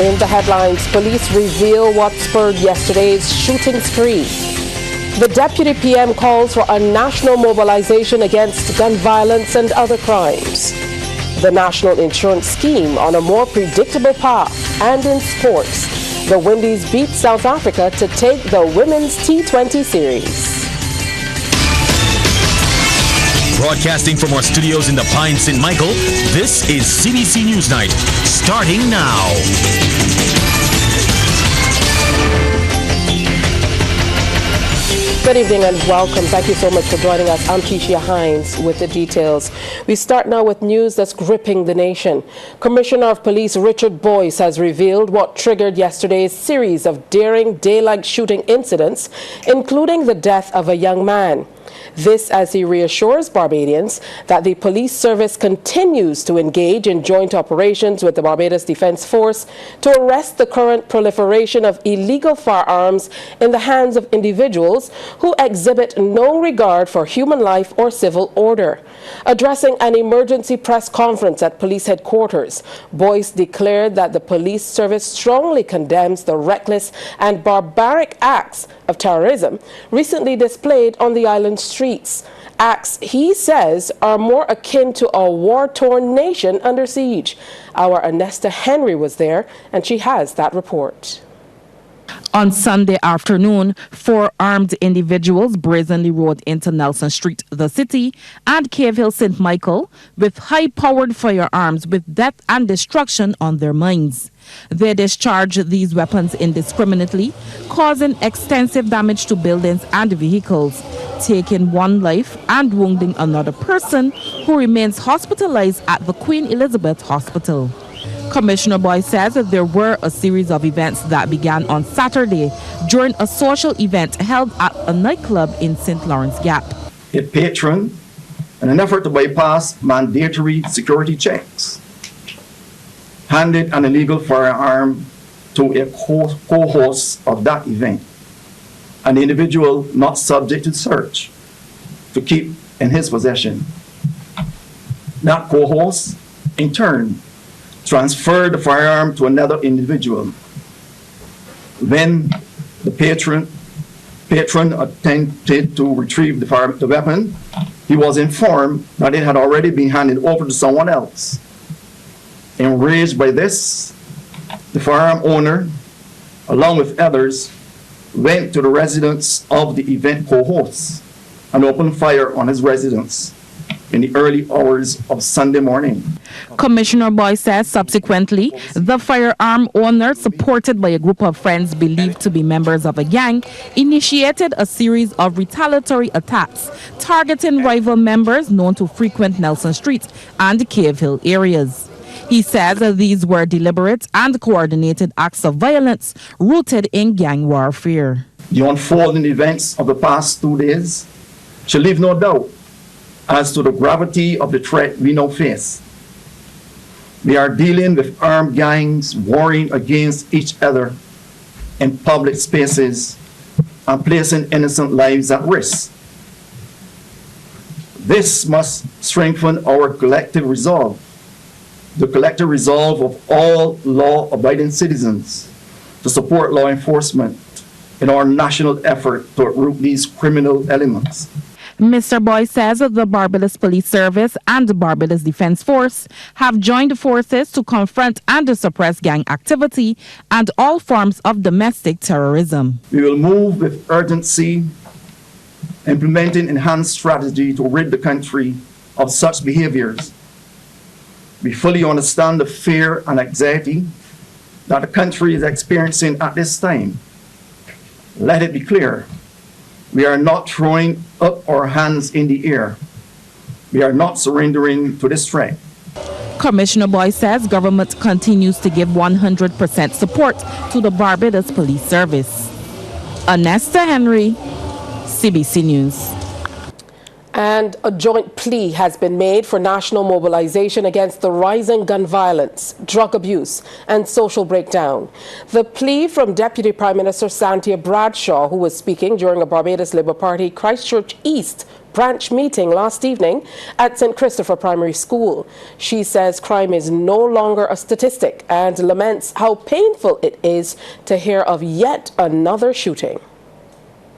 In the headlines, police reveal what spurred yesterday's shooting spree. The Deputy PM calls for a national mobilization against gun violence and other crimes. The national insurance scheme on a more predictable path. And in sports, the Windies beat South Africa to take the Women's T20 series. Broadcasting from our studios in the Pine St. Michael, this is CBC NewsNight, starting now. Good evening and welcome. Thank you so much for joining us. I'm Keisha Hines with the details. We start now with news that's gripping the nation. Commissioner of Police Richard Boyce has revealed what triggered yesterday's series of daring daylight shooting incidents, including the death of a young man. This as he reassures Barbadians that the police service continues to engage in joint operations with the Barbados Defence Force to arrest the current proliferation of illegal firearms in the hands of individuals who exhibit no regard for human life or civil order. Addressing an emergency press conference at police headquarters, Boyce declared that the police service strongly condemns the reckless and barbaric acts of terrorism recently displayed on the island streets. Acts, he says, are more akin to a war-torn nation under siege. Our Anesta Henry was there, and she has that report. On Sunday afternoon, 4 armed individuals brazenly rode into Nelson Street, the city, and Cave Hill, St. Michael, with high-powered firearms with death and destruction on their minds. They discharged these weapons indiscriminately, causing extensive damage to buildings and vehicles, taking one life and wounding another person who remains hospitalized at the Queen Elizabeth Hospital. Commissioner Boyce says that there were a series of events that began on Saturday during a social event held at a nightclub in St. Lawrence Gap. A patron, in an effort to bypass mandatory security checks, handed an illegal firearm to a co-host of that event, an individual not subject to search, to keep in his possession. That co-host, in turn, transferred the firearm to another individual. When the patron attempted to retrieve the weapon, he was informed that it had already been handed over to someone else. Enraged by this, the firearm owner, along with others, went to the residence of the event co-host and opened fire on his residence in the early hours of Sunday morning. Commissioner Boyce says subsequently, the firearm owner, supported by a group of friends believed to be members of a gang, initiated a series of retaliatory attacks targeting rival members known to frequent Nelson Street and Cave Hill areas. He says that these were deliberate and coordinated acts of violence rooted in gang warfare. The unfolding events of the past 2 days should leave no doubt as to the gravity of the threat we now face. We are dealing with armed gangs warring against each other in public spaces and placing innocent lives at risk. This must strengthen our collective resolve, the collective resolve of all law-abiding citizens to support law enforcement in our national effort to uproot these criminal elements. Mr. Boyce says that the Barbados Police Service and the Barbados Defence Force have joined forces to confront and suppress gang activity and all forms of domestic terrorism. We will move with urgency, implementing enhanced strategy to rid the country of such behaviors. We fully understand the fear and anxiety that the country is experiencing at this time. Let it be clear, we are not throwing up our hands in the air. We are not surrendering to this threat. Commissioner Boyce says government continues to give 100% support to the Barbados Police Service. Anesta Henry, CBC News. And a joint plea has been made for national mobilization against the rising gun violence, drug abuse, and social breakdown. The plea from Deputy Prime Minister Santia Bradshaw, who was speaking during a Barbados Labour Party Christchurch East branch meeting last evening at St. Christopher Primary School. She says crime is no longer a statistic and laments how painful it is to hear of yet another shooting.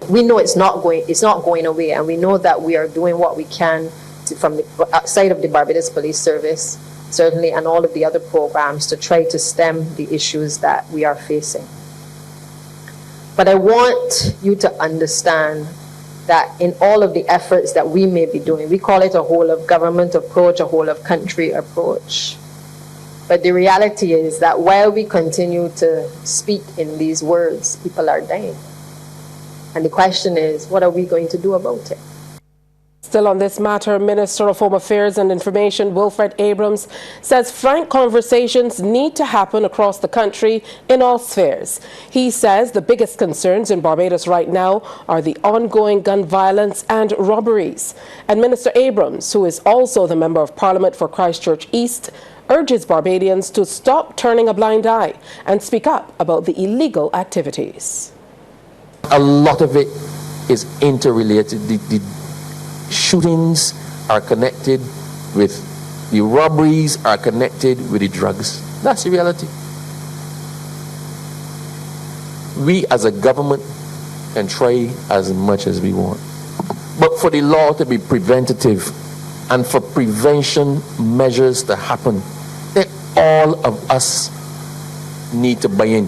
We know it's not going away, and we know that we are doing what we can from the outside of the Barbados Police Service, certainly, and all of the other programs to try to stem the issues that we are facing. But I want you to understand that in all of the efforts that we may be doing, we call it a whole of government approach, a whole of country approach. But the reality is that while we continue to speak in these words, people are dying. And the question is, what are we going to do about it? Still on this matter, Minister of Home Affairs and Information Wilfred Abrams says frank conversations need to happen across the country in all spheres. He says the biggest concerns in Barbados right now are the ongoing gun violence and robberies. And Minister Abrams, who is also the Member of Parliament for Christchurch East, urges Barbadians to stop turning a blind eye and speak up about the illegal activities. A lot of it is interrelated. The shootings are connected with the robberies, are connected with the drugs. That's the reality. We as a government can try as much as we want. But for the law to be preventative and for prevention measures to happen, then all of us need to buy in.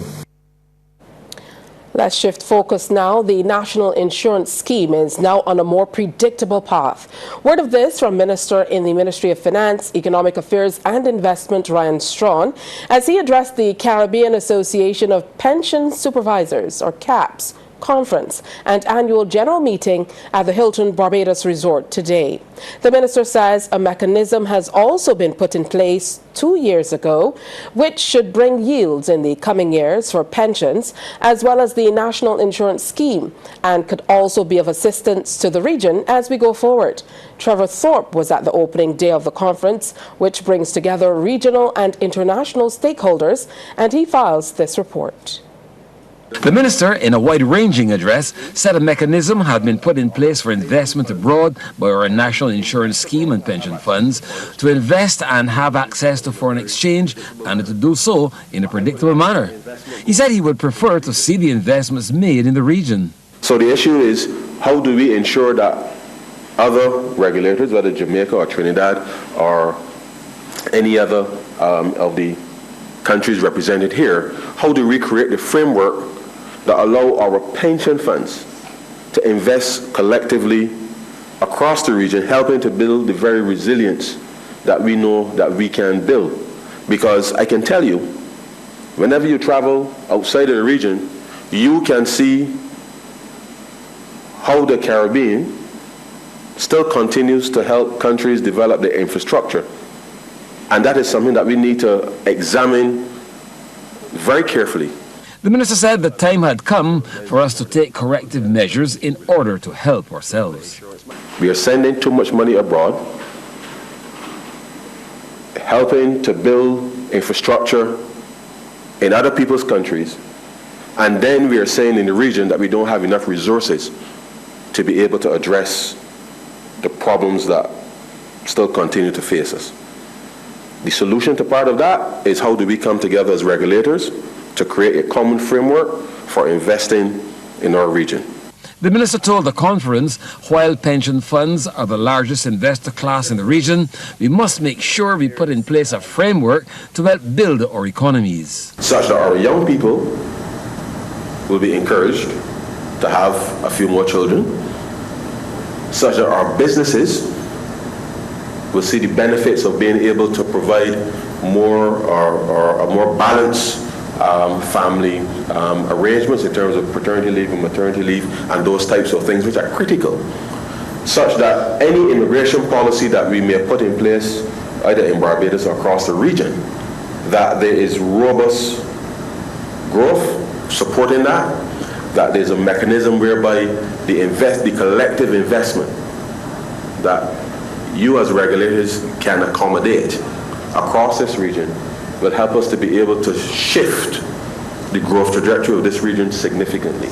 Let's shift focus now. The National Insurance Scheme is now on a more predictable path. Word of this from Minister in the Ministry of Finance, Economic Affairs and Investment, Ryan Strawn, as he addressed the Caribbean Association of Pension Supervisors, or CAPS, conference and annual general meeting at the Hilton Barbados Resort today. The minister says a mechanism has also been put in place 2 years ago, which should bring yields in the coming years for pensions, as well as the National Insurance Scheme, and could also be of assistance to the region as we go forward. Trevor Thorpe was at the opening day of the conference, which brings together regional and international stakeholders, and he files this report. The minister, in a wide-ranging address, said a mechanism had been put in place for investment abroad by our national insurance scheme and pension funds to invest and have access to foreign exchange, and to do so in a predictable manner. He said he would prefer to see the investments made in the region. So the issue is, how do we ensure that other regulators, whether Jamaica or Trinidad or any other of the countries represented here, how do we create the framework that allow our pension funds to invest collectively across the region, helping to build the very resilience that we know that we can build? Because I can tell you, whenever you travel outside of the region, you can see how the Caribbean still continues to help countries develop their infrastructure. And that is something that we need to examine very carefully. The minister said the time had come for us to take corrective measures in order to help ourselves. We are sending too much money abroad, helping to build infrastructure in other people's countries, and then we are saying in the region that we don't have enough resources to be able to address the problems that still continue to face us. The solution to part of that is, how do we come together as regulators to create a common framework for investing in our region? The minister told the conference, while pension funds are the largest investor class in the region, we must make sure we put in place a framework to help build our economies, such that our young people will be encouraged to have a few more children, such that our businesses will see the benefits of being able to provide more or a more balanced family arrangements in terms of paternity leave and maternity leave and those types of things which are critical, such that any immigration policy that we may put in place either in Barbados or across the region, that there is robust growth supporting that there's a mechanism whereby the collective investment that you as regulators can accommodate across this region will help us to be able to shift the growth trajectory of this region significantly.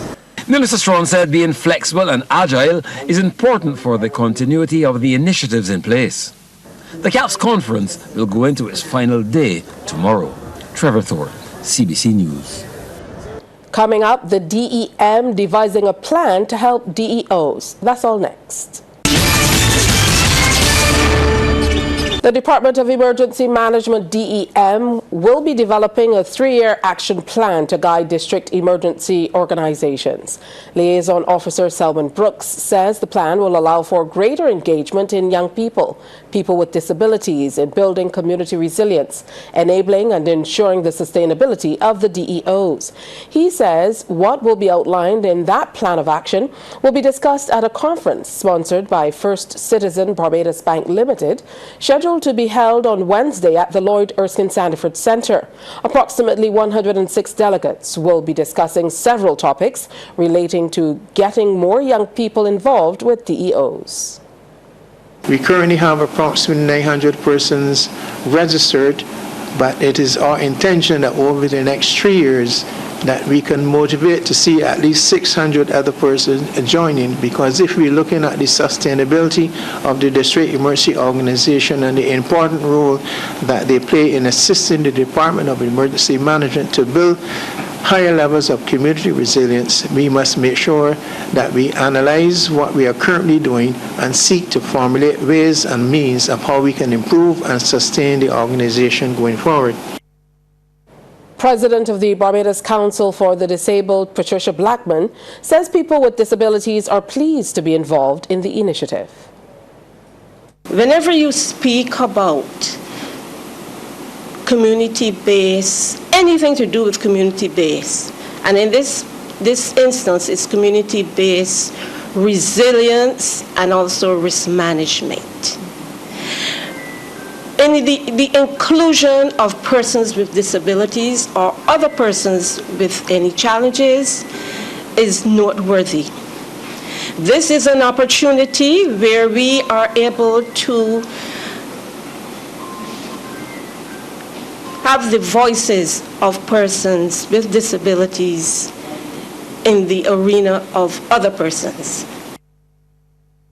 Minister Strawn said being flexible and agile is important for the continuity of the initiatives in place. The CAPS conference will go into its final day tomorrow. Trevor Thorpe, CBC News. Coming up, the DEM devising a plan to help DEOs. That's all next. The Department of Emergency Management, DEM, will be developing a 3-year action plan to guide district emergency organizations. Liaison Officer Selwyn Brooks says the plan will allow for greater engagement in young people, people with disabilities, in building community resilience, enabling and ensuring the sustainability of the DEOs. He says what will be outlined in that plan of action will be discussed at a conference sponsored by First Citizen Barbados Bank Limited, scheduled to be held on Wednesday at the Lloyd Erskine Sandiford Centre. Approximately 106 delegates will be discussing several topics relating to getting more young people involved with DEOs. We currently have approximately 900 persons registered, but it is our intention that over the next 3 years that we can motivate to see at least 600 other persons joining, because if we're looking at the sustainability of the district emergency organization and the important role that they play in assisting the Department of Emergency Management to build higher levels of community resilience, we must make sure that we analyze what we are currently doing and seek to formulate ways and means of how we can improve and sustain the organization going forward. President of the Barbados Council for the Disabled, Patricia Blackman, says people with disabilities are pleased to be involved in the initiative. Whenever you speak about community-based, anything to do with community-based, and in this instance it's community-based resilience and also risk management. And the inclusion of persons with disabilities or other persons with any challenges is noteworthy. This is an opportunity where we are able to have the voices of persons with disabilities in the arena of other persons.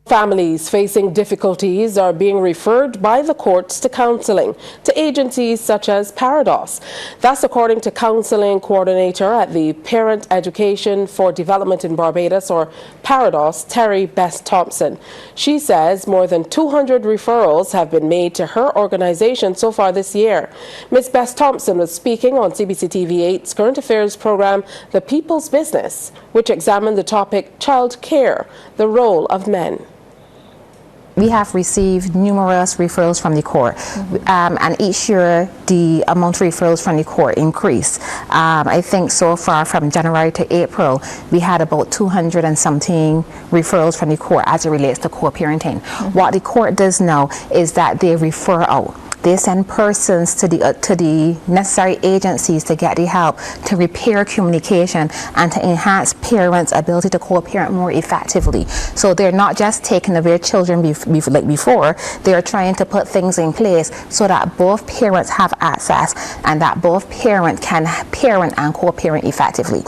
Families facing difficulties are being referred by the courts to counseling to agencies such as Parados. That's according to counseling coordinator at the Parent Education for Development in Barbados, or Parados, Terry Best Thompson. She says more than 200 referrals have been made to her organization so far this year. Ms. Best Thompson was speaking on CBC TV8's current affairs program, The People's Business, which examined the topic child care, the role of men. We have received numerous referrals from the court, and each year the amount of referrals from the court increased. I think so far from January to April, we had about 200 and something referrals from the court as it relates to co-parenting. What the court does now is that they refer out. They send persons to the necessary agencies to get the help to repair communication and to enhance parents' ability to co-parent more effectively. So they're not just taking away children like before, they're trying to put things in place so that both parents have access and that both parents can parent and co-parent effectively.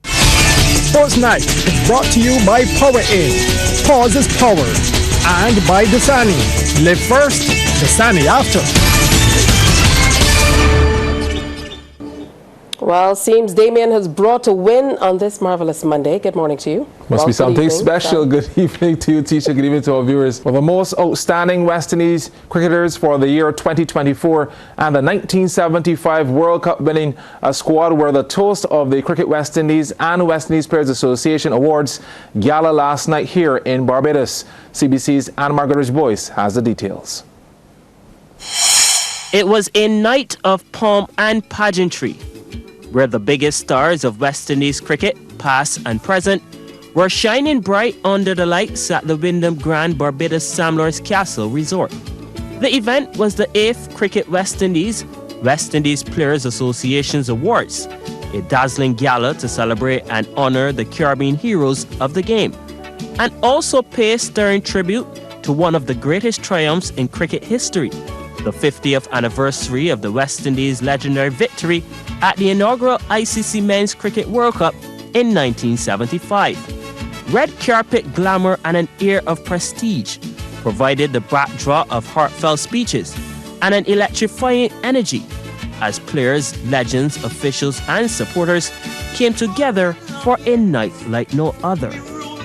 Sports Night is brought to you by Power In. Pause is power. And by Dasani. Live first, Dasani after. Well, seems Damien has brought a win on this marvelous Monday. Good morning to you. Must be something special. Good evening to you, Tisha. Good evening to our viewers. Well, the most outstanding West Indies cricketers for the year 2024 and the 1975 World Cup winning squad were the toast of the Cricket West Indies and West Indies Players Association Awards gala last night here in Barbados. CBC's Anne Margaret Boyce has the details. It was a night of pomp and pageantry, where the biggest stars of West Indies cricket, past and present, were shining bright under the lights at the Wyndham Grand Barbados Samlors Castle Resort. The event was the 8th Cricket West Indies Players Association's Awards, a dazzling gala to celebrate and honor the Caribbean heroes of the game, and also pay stirring tribute to one of the greatest triumphs in cricket history, the 50th anniversary of the West Indies' legendary victory at the inaugural ICC Men's Cricket World Cup in 1975. Red carpet glamour and an air of prestige provided the backdrop of heartfelt speeches and an electrifying energy as players, legends, officials, and supporters came together for a night like no other.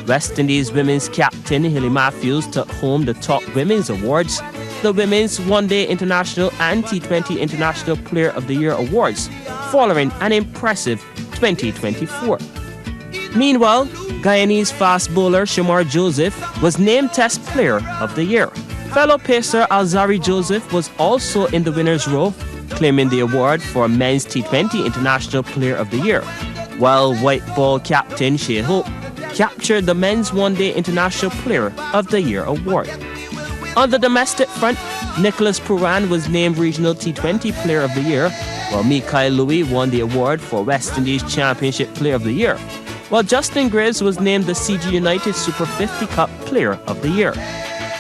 West Indies women's captain Hilly Matthews took home the top women's awards, the Women's One Day International and T20 International Player of the Year awards, following an impressive 2024. Meanwhile, Guyanese fast bowler Shamar Joseph was named Test Player of the Year. Fellow pacer Alzari Joseph was also in the winner's row, claiming the award for Men's T20 International Player of the Year, while white ball captain Shea Hope captured the Men's One Day International Player of the Year award. On the domestic front, Nicholas Puran was named Regional T20 Player of the Year, while Mikael Louis won the award for West Indies Championship Player of the Year, while Justin Graves was named the CG United Super 50 Cup Player of the Year.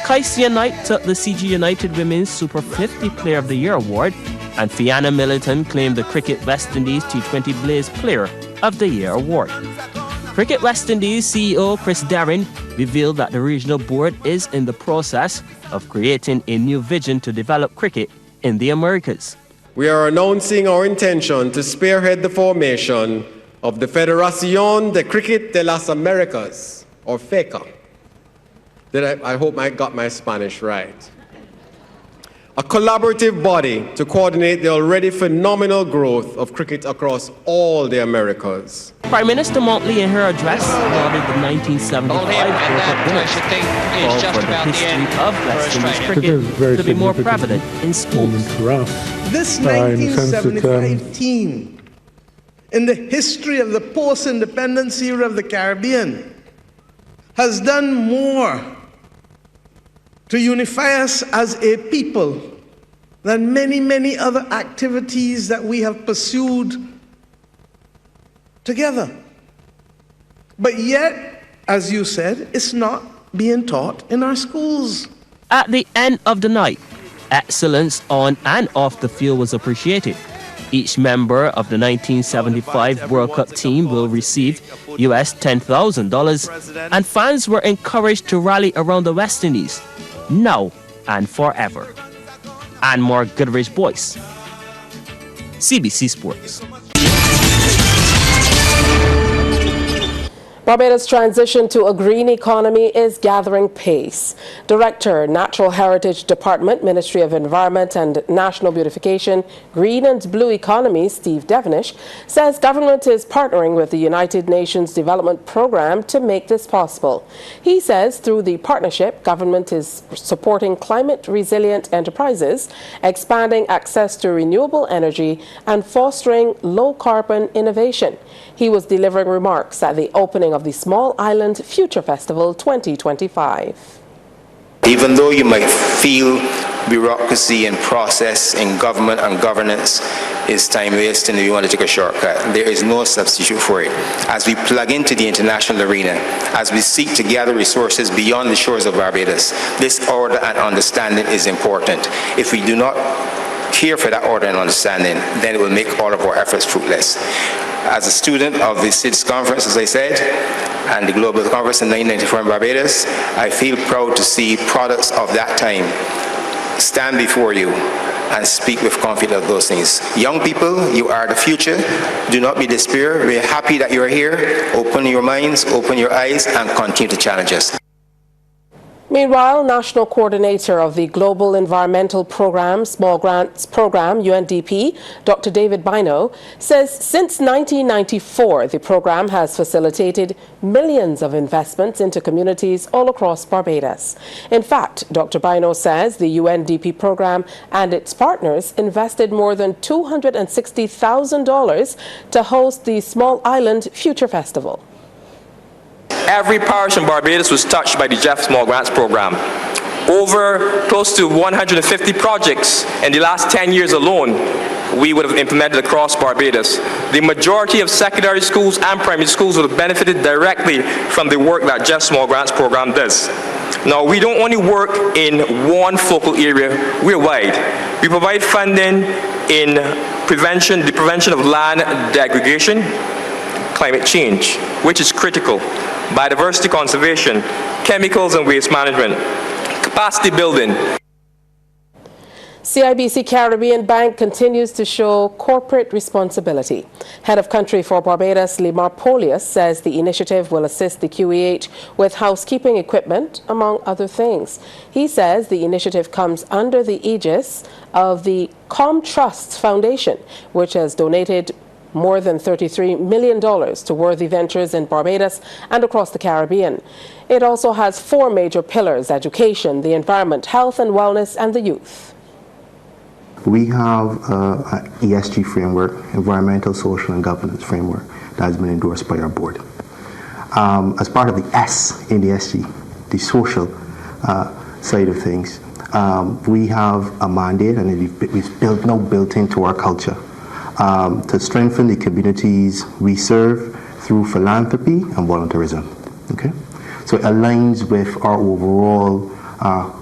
Kaisia Knight took the CG United Women's Super 50 Player of the Year award, and Fiona Milliton claimed the Cricket West Indies T20 Blaze Player of the Year award. Cricket West Indies CEO Chris Darren revealed that the regional board is in the process of creating a new vision to develop cricket in the Americas. We are announcing our intention to spearhead the formation of the Federación de Cricket de las Americas, or FECA. I hope I got my Spanish right. A collaborative body to coordinate the already phenomenal growth of cricket across all the Americas. Prime Minister Motley, in her address, lauded the 1975 World Cup winners, called for the history of West Indies cricket to be more prevalent in schools. This 1975 team, in the history of the post-independence era of the Caribbean, has done more to unify us as a people than many, many other activities that we have pursued together. But yet, as you said, it's not being taught in our schools. At the end of the night, excellence on and off the field was appreciated. Each member of the 1975 World Cup team will receive US $10,000, and fans were encouraged to rally around the West Indies, now and forever. Anmar Goodrich Boyce, CBC Sports. Barbados' transition to a green economy is gathering pace. Director, Natural Heritage Department, Ministry of Environment and National Beautification, Green and Blue Economy, Steve Devenish, says government is partnering with the United Nations Development Programme to make this possible. He says through the partnership, government is supporting climate-resilient enterprises, expanding access to renewable energy, and fostering low-carbon innovation. He was delivering remarks at the opening of the Small Island Future Festival 2025. Even though you might feel bureaucracy and process in government and governance is time wasting if you want to take a shortcut, there is no substitute for it. As we plug into the international arena, as we seek to gather resources beyond the shores of Barbados, this order and understanding is important. If we do not care for that order and understanding, then it will make all of our efforts fruitless. As a student of the CIDS conference, as I said, and the Global Conference in 1994 in Barbados, I feel proud to see products of that time stand before you and speak with confidence of those things. Young people, you are the future. Do not be despair. We are happy that you are here. Open your minds, open your eyes, and continue to challenge us. Meanwhile, National Coordinator of the Global Environmental Programme, Small Grants Programme, UNDP, Dr. David Bino, says since 1994, the programme has facilitated millions of investments into communities all across Barbados. In fact, Dr. Bino says the UNDP programme and its partners invested more than $260,000 to host the Small Island Future Festival. Every parish in Barbados was touched by the Jeff Small Grants Program. Over close to 150 projects in the last 10 years alone we would have implemented across Barbados. The majority of secondary schools and primary schools would have benefited directly from the work that Jeff Small Grants Program does. Now, we don't only work in one focal area, we're wide. We provide funding in the prevention of land degradation, climate change, which is critical, biodiversity conservation, chemicals and waste management, capacity building. CIBC Caribbean Bank continues to show corporate responsibility. Head of Country for Barbados, Limar Polius, says the initiative will assist the QEH with housekeeping equipment, among other things. He says the initiative comes under the aegis of the ComTrust Foundation, which has donated more than $33 million to worthy ventures in Barbados and across the Caribbean. It also has 4 major pillars: education, the environment, health and wellness, and the youth. We have an ESG framework, environmental, social and governance framework, that has been endorsed by our board. As part of the S in the ESG, the social side of things, we have a mandate, and we've built into our culture to strengthen the communities we serve through philanthropy and volunteerism. Okay, so it aligns with our overall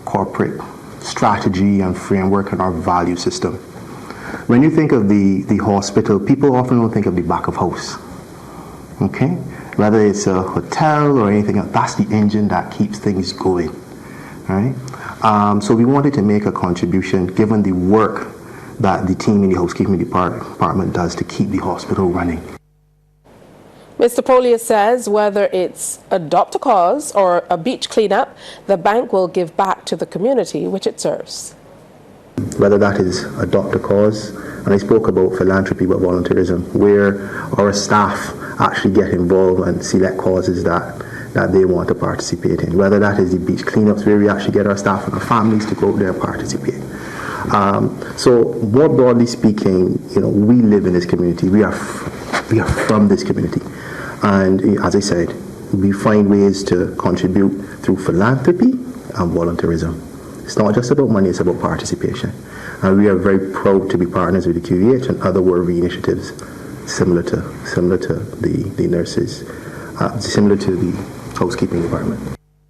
corporate strategy and framework and our value system. When you think of the hospital, people often don't think of the back of house. Okay, whether it's a hotel or anything else, that's the engine that keeps things going. Right? So we wanted to make a contribution, given the work that the team in the housekeeping department does to keep the hospital running. Mr. Polius says whether it's adopt a cause or a beach cleanup, the bank will give back to the community which it serves. Whether that is adopt a cause, and I spoke about philanthropy but volunteerism, where our staff actually get involved and select causes that they want to participate in. Whether that is the beach cleanups, where we actually get our staff and our families to go out there and participate. So more broadly speaking, we live in this community. We are from this community. And as I said, we find ways to contribute through philanthropy and volunteerism. It's not just about money, it's about participation. And we are very proud to be partners with the QEH and other worthy initiatives similar to the nurses, similar to the housekeeping department.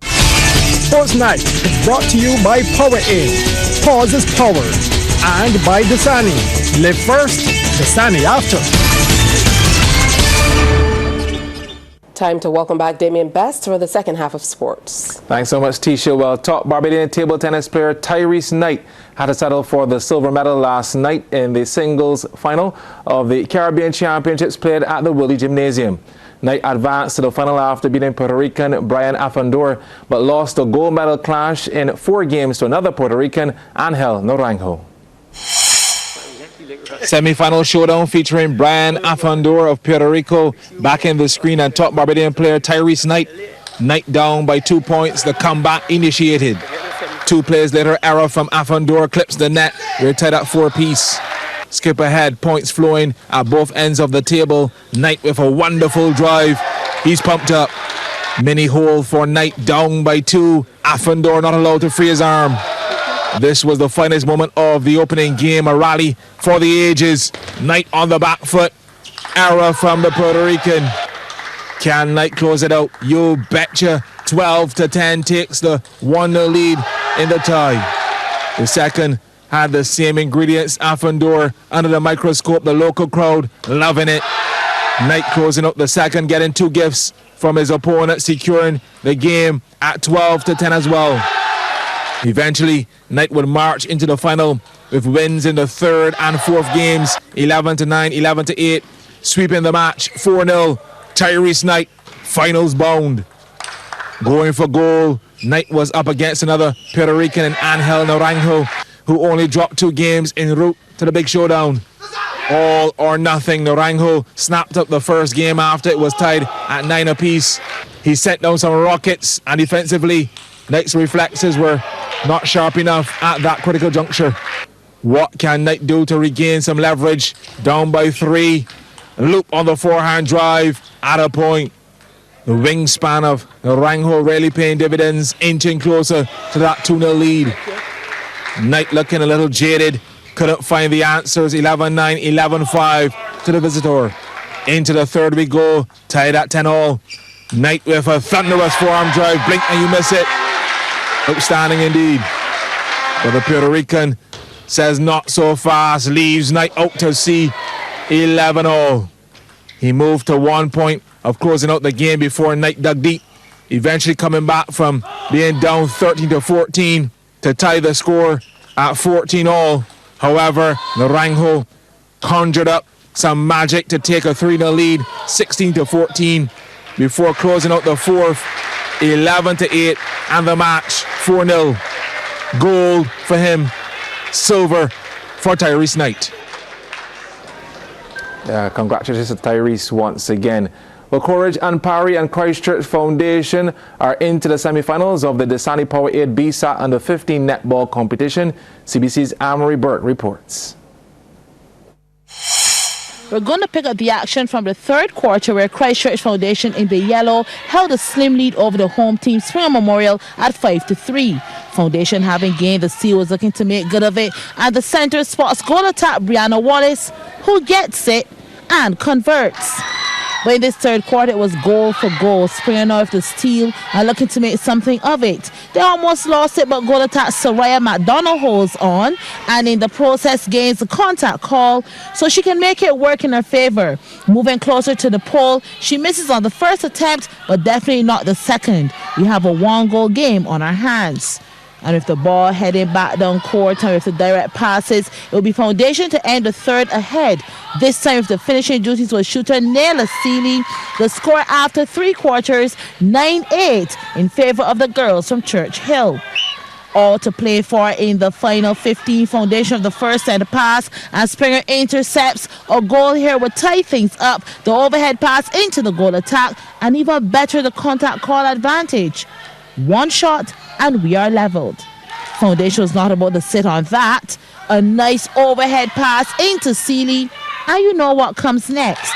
Sports Night is brought to you by Power Aid, Pause is Power, and by Dasani. Live first, Dasani after. Time to welcome back Damien Best for the second half of sports. Thanks so much, Tisha. Well, top Barbadian table tennis player Tyrese Knight had to settle for the silver medal last night in the singles final of the Caribbean Championships played at the Willie Gymnasium. Knight advanced to the final after beating Puerto Rican Brian Afandor, but lost a gold medal clash in 4 games to another Puerto Rican, Angel Naranjo. Semi-final showdown featuring Brian Afandor of Puerto Rico back in the screen, and top Barbadian player Tyrese Knight. Knight down by 2 points. The comeback initiated. 2 plays later, error from Afandor clips the net. We're tied at 4-piece. Skip ahead, points flowing at both ends of the table. Knight with a wonderful drive. He's pumped up. Mini hole for Knight, down by 2. Afandor not allowed to free his arm. This was the finest moment of the opening game, a rally for the ages. Knight on the back foot. Error from the Puerto Rican. Can Knight close it out? You betcha. 12-10 takes the 1-0 lead in the tie. The second had the same ingredients. Afandor under the microscope. The local crowd loving it. Knight closing out the second, getting 2 gifts from his opponent, securing the game at 12-10 as well. Eventually, Knight would march into the final with wins in the third and fourth games, 11-9, 11-8, sweeping the match 4-0. Tyrese Knight, finals bound. Going for goal, Knight was up against another Puerto Rican and Angel Naranjo, who only dropped 2 games en route to the big showdown. All or nothing, Naranjo snapped up the first game after it was tied at 9 apiece. He sent down some rockets, and defensively, Knight's reflexes were not sharp enough at that critical juncture. What can Knight do to regain some leverage? Down by 3. Loop on the forehand drive at a point. The wingspan of Naranjo really paying dividends, inching closer to that 2-0 lead. Knight looking a little jaded. Couldn't find the answers. 11-9, 11-5 to the visitor. Into the third we go, tied at 10-all. Knight with a thunderous forearm drive. Blink and you miss it. Outstanding indeed. But the Puerto Rican says not so fast. Leaves Knight out to sea. 11-all. He moved to 1 point of closing out the game before Knight dug deep, eventually coming back from being down 13-14 to tie the score at 14 all. However, Naranjo conjured up some magic to take a 3-0 lead, 16-14, before closing out the fourth, 11-8, and the match 4-0. Gold for him, silver for Tyrese Knight. Congratulations to Tyrese once again. Well, Courage and Parry and Christchurch Foundation are into the semi-finals of the Desani Power 8 BSAT Under 15 netball competition. CBC's Amory Burt reports. We're going to pick up the action from the third quarter, where Christchurch Foundation in the yellow held a slim lead over the home team Springer Memorial at 5-3. Foundation, having gained the seal, was looking to make good of it, and the center spots goal attack Brianna Wallace, who gets it and converts. But in this third quarter, it was goal for goal. Springer North the steal and looking to make something of it. They almost lost it, but goal attack Soraya McDonald holds on, and in the process gains the contact call, so she can make it work in her favor. Moving closer to the pole, she misses on the first attempt, but definitely not the second. We have a 1-goal game on our hands. And with the ball heading back down court and with the direct passes, it will be Foundation to end the third ahead. This time with the finishing duties was shooter Nayla Seeley. The score after 3 quarters, 9-8 in favor of the girls from Church Hill. All to play for in the final 15. Foundation of the first center pass, and Springer intercepts a goal here would tie things up. The overhead pass into the goal attack, and even better, the contact call advantage. 1 shot and we are leveled. Foundation was not about to sit on that. A nice overhead pass into Seeley, and you know what comes next.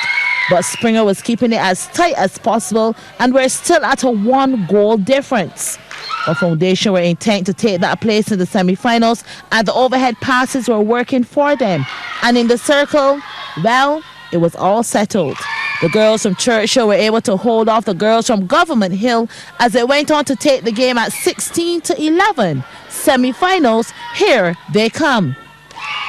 But Springer was keeping it as tight as possible, and we're still at a 1-goal difference. But Foundation were intent to take that place in the semi-finals, and the overhead passes were working for them. And in the circle, well, it was all settled. The girls from Churchill were able to hold off the girls from Government Hill as they went on to take the game at 16-11. Semi-finals, here they come.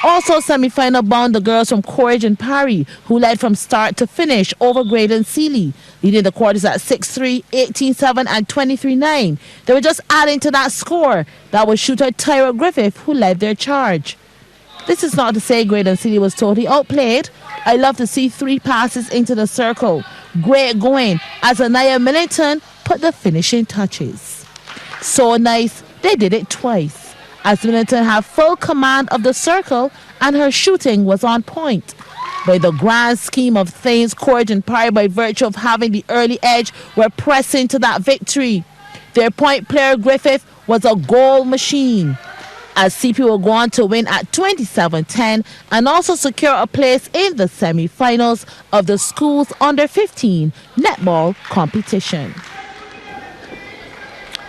Also semi-final bound the girls from Courage and Parry, who led from start to finish over Graydon Seeley, leading the quarters at 6-3, 18-7, and 23-9. They were just adding to that score. That was shooter Tyra Griffith who led their charge. This is not to say Graydon Seeley was totally outplayed. I love to see 3 passes into the circle. Great going as Anaya Millington put the finishing touches. So nice, they did it twice, as Millington had full command of the circle and her shooting was on point. By the grand scheme of things, Courage and Parry, by virtue of having the early edge, were pressing to that victory. Their point player Griffith was a goal machine, as CP will go on to win at 27-10 and also secure a place in the semi-finals of the school's under-15 netball competition.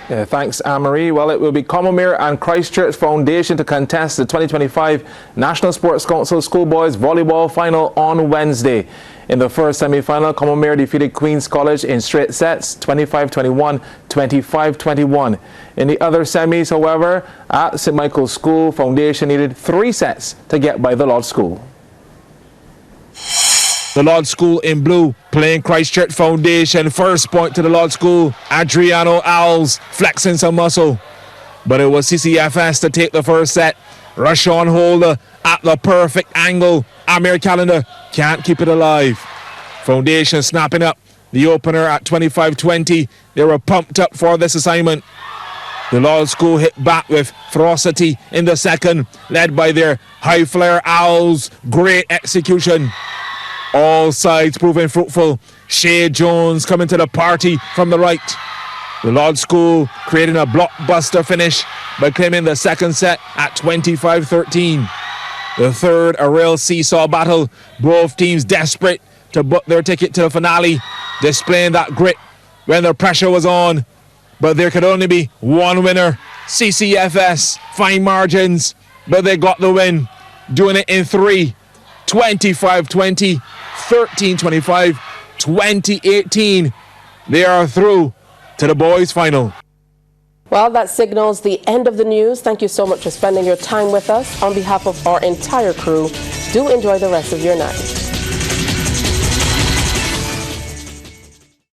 Yeah, thanks, Anne-Marie. Well, it will be Combermere and Christchurch Foundation to contest the 2025 National Sports Council Schoolboys Volleyball Final on Wednesday. In the first semi-final, Combermere defeated Queen's College in straight sets, 25-21, 25-21. In the other semis, however, at St. Michael's School, Foundation needed 3 sets to get by the Lord School. The Lord School in blue playing Christchurch Foundation. First point to the Lord School. Adriano Owls flexing some muscle. But it was CCFS to take the first set. Rashawn Holder at the perfect angle. Amir Calendar can't keep it alive. Foundation snapping up the opener at 25-20. They were pumped up for this assignment. The Lord School hit back with ferocity in the second, led by their high flyer Owls. Great execution. All sides proving fruitful. Shea Jones coming to the party from the right. The Lord School creating a blockbuster finish by claiming the second set at 25-13. The third, a real seesaw battle. Both teams desperate to book their ticket to the finale, displaying that grit when the pressure was on. But there could only be one winner. CCFS, fine margins, but they got the win, doing it in 3. 25-20, 13-25, 20-18. They are through to the boys' final. Well, that signals the end of the news. Thank you so much for spending your time with us. On behalf of our entire crew, do enjoy the rest of your night.